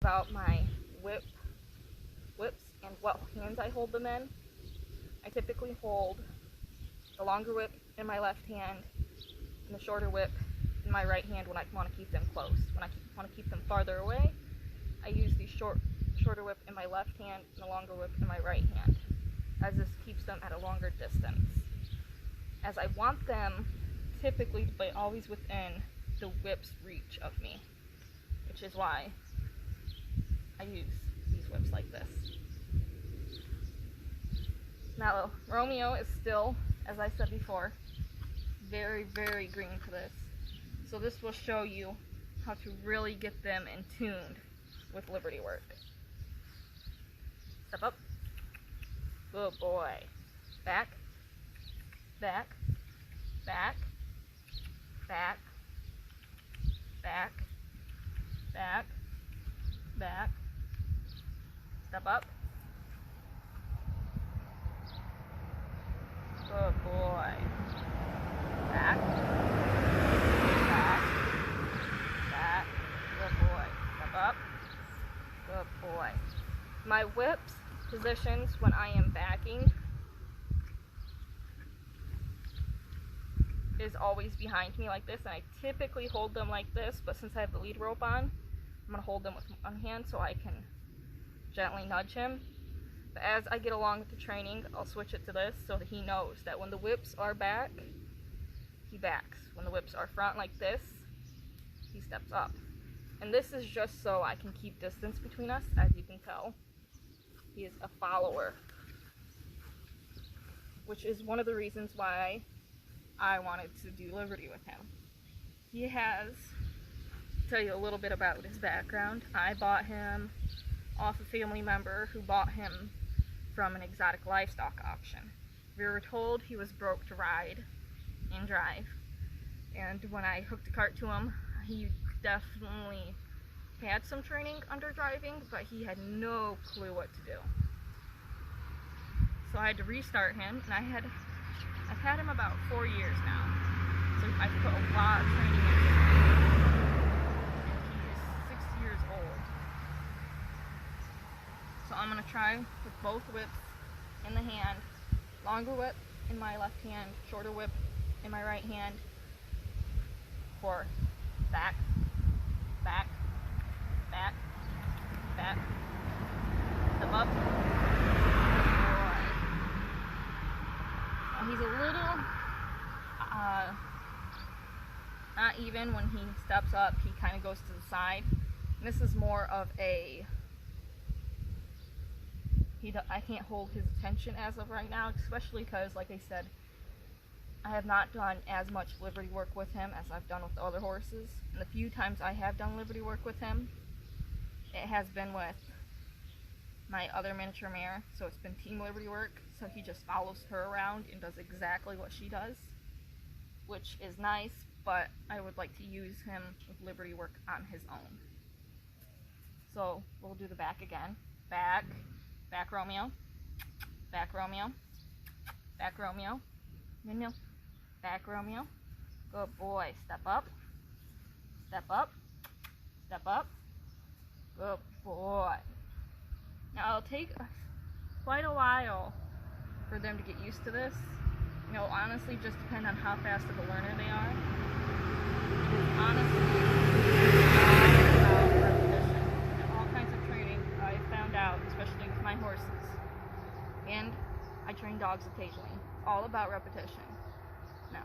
about my whips and what hands I hold them in. I typically hold the longer whip in my left hand and the shorter whip in my right hand when I want to keep them close. When I want to keep them farther away, I use the shorter whip in my left hand and the longer whip in my right hand, as this keeps them at a longer distance. As I want them typically to be always within the whip's reach of me, which is why I use these whips like this. Now, Romeo is still, as I said before, very, very green to this. So this will show you how to really get them in tuned with Liberty work. Step up. Good boy. Back. Back. Back. Back. Back. Back. Back. Step up. Good boy. Back. Back. Back. Good boy. Step up. Good boy. My whips positions when I am backing is always behind me like this, and I typically hold them like this, but since I have the lead rope on, I'm going to hold them with one hand so I can gently nudge him. But as I get along with the training, I'll switch it to this so that he knows that when the whips are back, he backs. When the whips are front like this, he steps up. And this is just so I can keep distance between us. As you can tell, he is a follower, which is one of the reasons why I wanted to do Liberty with him. He has, to tell you a little bit about his background, I bought him off a family member who bought him from an exotic livestock auction. We were told he was broke to ride and drive, and when I hooked a cart to him, he definitely had some training under driving, but he had no clue what to do. So I had to restart him, and I've had him about 4 years now, so I've put a lot of training into him, and he is 6 years old. So I'm going to try with both whips in the hand, longer whip in my left hand, shorter whip in my right hand, for back, back, back, back, step up. He's a little not even when he steps up. He kind of goes to the side. And this is more of a I can't hold his attention as of right now, especially because, like I said, I have not done as much Liberty work with him as I've done with the other horses. And the few times I have done Liberty work with him, it has been with my other miniature mare, so it's been team Liberty work, so he just follows her around and does exactly what she does, which is nice, but I would like to use him with Liberty work on his own. So we'll do the back again. Back, back Romeo, back Romeo, back Romeo, Romeo, back Romeo. Good boy. Step up, step up, step up. Good boy. Now it'll take quite a while for them to get used to this. You know, honestly, just depend on how fast of a learner they are. It is honestly all about repetition. And all kinds of training I found out, especially with my horses. And I train dogs occasionally. It's all about repetition. Now,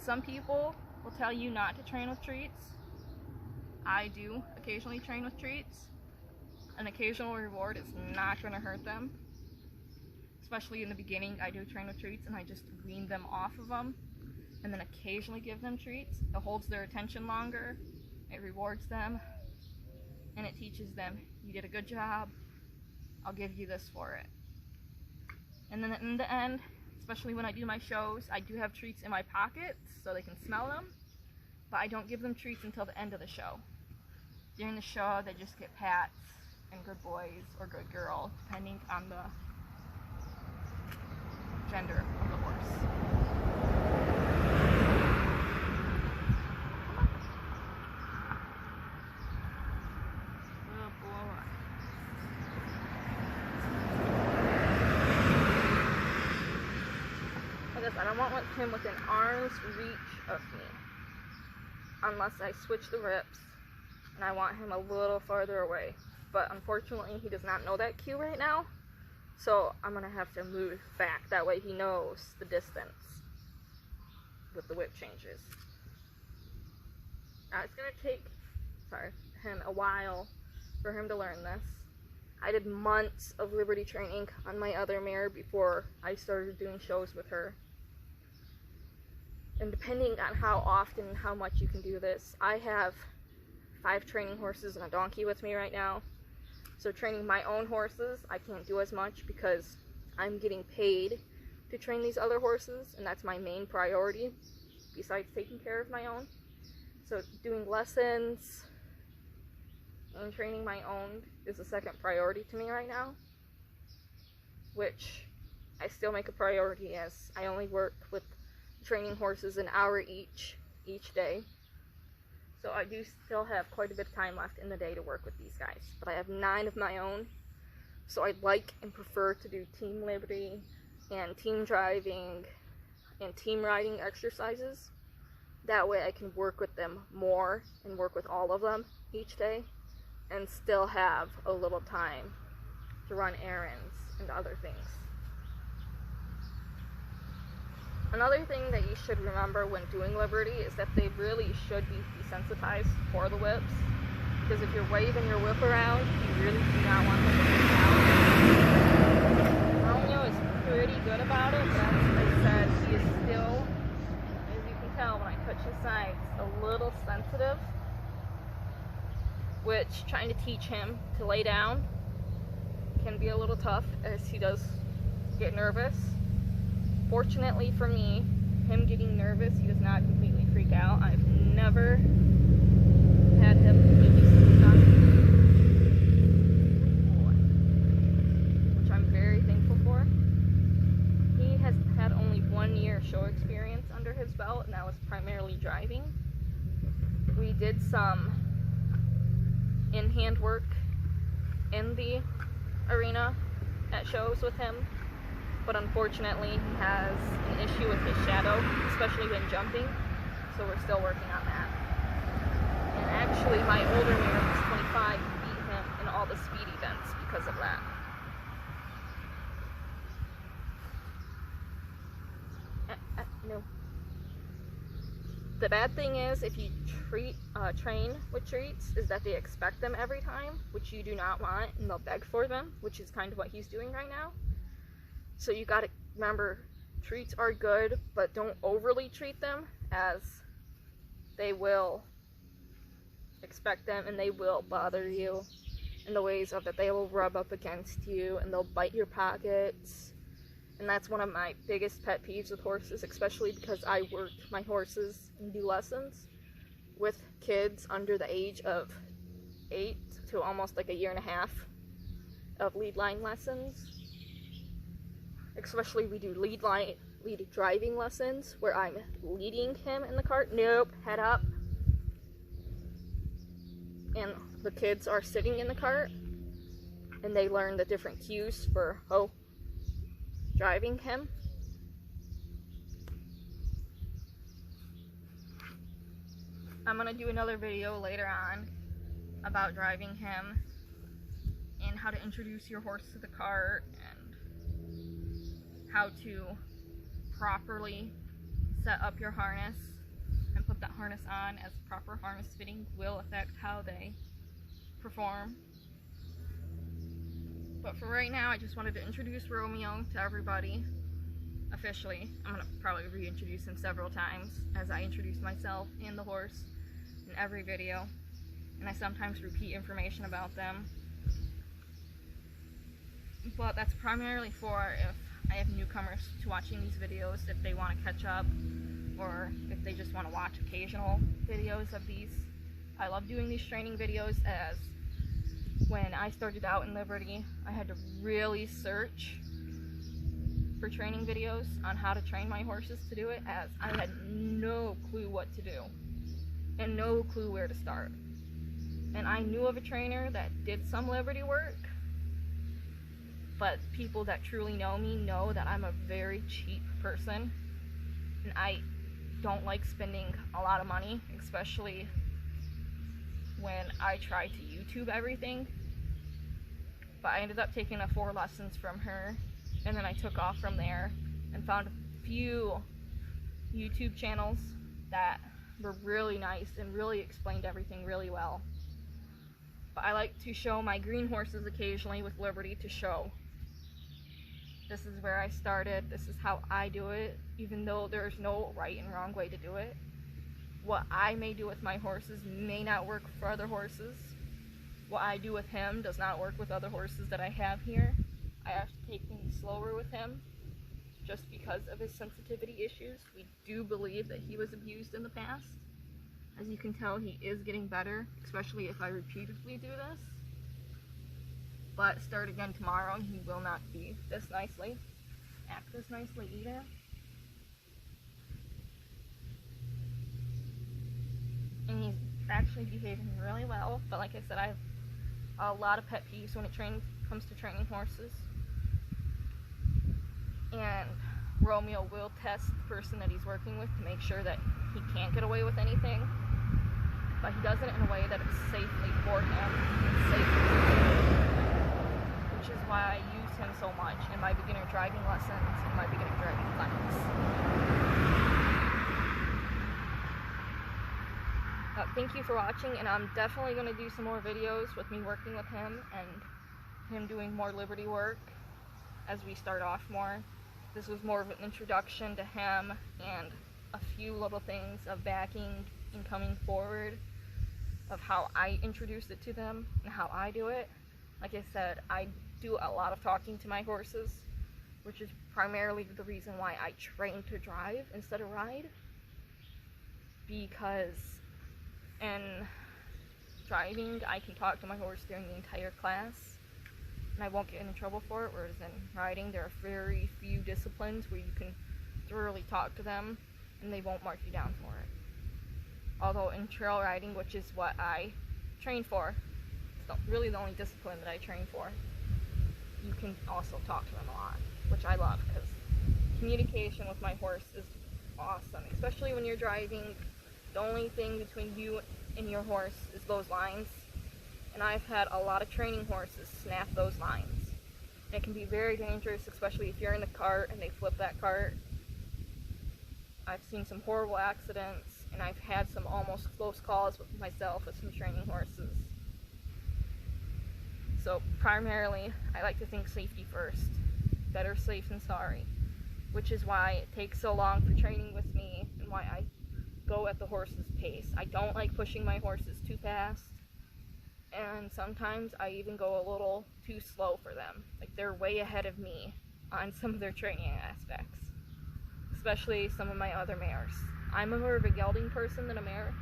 some people will tell you not to train with treats. I do occasionally train with treats. An occasional reward is not going to hurt them. Especially in the beginning, I do train with treats and I just wean them off of them and then occasionally give them treats. It holds their attention longer, it rewards them, and it teaches them, you did a good job, I'll give you this for it. And then in the end, especially when I do my shows, I do have treats in my pockets so they can smell them, but I don't give them treats until the end of the show. During the show, they just get pats and good boys or good girl, depending on the gender of the horse. Good boy. is that I want him within arm's reach of me, unless I switch the rips, and I want him a little farther away. But unfortunately, he does not know that cue right now, so I'm going to have to move back. That way he knows the distance with the whip changes. Now, it's going to take him a while for him to learn this. I did months of liberty training on my other mare before I started doing shows with her. And depending on how often and how much you can do this, I have 5 training horses and a donkey with me right now. So training my own horses, I can't do as much because I'm getting paid to train these other horses, and that's my main priority besides taking care of my own. So doing lessons and training my own is the second priority to me right now, which I still make a priority as I only work with training horses an hour each day. So I do still have quite a bit of time left in the day to work with these guys. But I have 9 of my own, so I like and prefer to do team liberty and team driving and team riding exercises. That way I can work with them more and work with all of them each day and still have a little time to run errands and other things. Another thing that you should remember when doing liberty is that they really should be desensitized for the whips, because if you're waving your whip around, you really do not want them to freak out. Romeo is pretty good about it, but as I said, he is still, as you can tell when I touch his sides, a little sensitive, which trying to teach him to lay down can be a little tough as he does get nervous. Fortunately for me, him getting nervous, he does not completely freak out. I've never had him completely stuck, which I'm very thankful for. He has had only 1 year show experience under his belt, and that was primarily driving. We did some in-hand work in the arena at shows with him, but unfortunately he has an issue with his shadow, especially when jumping, so we're still working on that. And actually my older mare, who's 25, beat him in all the speed events because of that. No. The bad thing is, if you train with treats, is that they expect them every time, which you do not want, and they'll beg for them, which is kind of what he's doing right now. So you gotta remember, treats are good, but don't overly treat them, as they will expect them and they will bother you in the ways of that they will rub up against you and they'll bite your pockets. And that's one of my biggest pet peeves with horses, especially because I work my horses and do lessons with kids under the age of 8 to almost like a year and a half of lead line lessons. Especially we do lead driving lessons where I'm leading him in the cart. Nope, head up. And the kids are sitting in the cart and they learn the different cues for driving him. I'm gonna do another video later on about driving him and how to introduce your horse to the cart and how to properly set up your harness and put that harness on, as proper harness fitting will affect how they perform. But for right now, I just wanted to introduce Romeo to everybody officially. I'm going to probably reintroduce him several times as I introduce myself and the horse in every video, and I sometimes repeat information about them. But that's primarily for if I have newcomers to watching these videos, if they want to catch up, or if they just want to watch occasional videos of these. I love doing these training videos, as when I started out in Liberty, I had to really search for training videos on how to train my horses to do it, as I had no clue what to do and no clue where to start. And I knew of a trainer that did some Liberty work, but people that truly know me know that I'm a very cheap person and I don't like spending a lot of money, especially when I try to YouTube everything. But I ended up taking 4 lessons from her, and then I took off from there and found a few YouTube channels that were really nice and really explained everything really well. But I like to show my green horses occasionally with Liberty to show. This is where I started, this is how I do it, even though there's no right and wrong way to do it. What I may do with my horses may not work for other horses. What I do with him does not work with other horses that I have here. I have to take things slower with him just because of his sensitivity issues. We do believe that he was abused in the past. As you can tell, he is getting better, especially if I repeatedly do this. But start again tomorrow and he will not be this nicely, act this nicely either. And he's actually behaving really well, but like I said, I have a lot of pet peeves when it comes to training horses. And Romeo will test the person that he's working with to make sure that he can't get away with anything, but he does it in a way that it's safely for him, and safe for him, which is why I use him so much in my beginner driving lessons and my beginner driving clinics. Thank you for watching, and I'm definitely going to do some more videos with me working with him and him doing more Liberty work as we start off more. This was more of an introduction to him and a few little things of backing and coming forward of how I introduce it to them and how I do it. Like I said, I do a lot of talking to my horses, which is primarily the reason why I train to drive instead of ride, because in driving I can talk to my horse during the entire class and I won't get in trouble for it, whereas in riding there are very few disciplines where you can thoroughly talk to them and they won't mark you down for it. Although in trail riding, which is what I train for, it's really the only discipline that I train for, you can also talk to them a lot, which I love because communication with my horse is awesome, especially when you're driving. The only thing between you and your horse is those lines, and I've had a lot of training horses snap those lines. And it can be very dangerous, especially if you're in the cart and they flip that cart. I've seen some horrible accidents, and I've had some almost close calls with myself with some training horses. So primarily, I like to think safety first. Better safe than sorry. Which is why it takes so long for training with me, and why I go at the horse's pace. I don't like pushing my horses too fast, and sometimes I even go a little too slow for them. Like, they're way ahead of me on some of their training aspects, especially some of my other mares. I'm more of a gelding person than a mare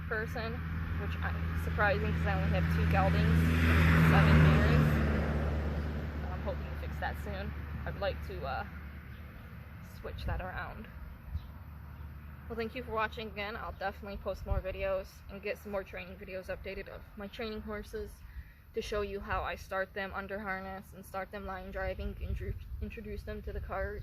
person, which is surprising because I only have 2 geldings and 7 mares. I'm hoping to fix that soon. I'd like to switch that around. Well, thank you for watching again. I'll definitely post more videos and get some more training videos updated of my training horses to show you how I start them under harness and start them line driving, introduce them to the cart,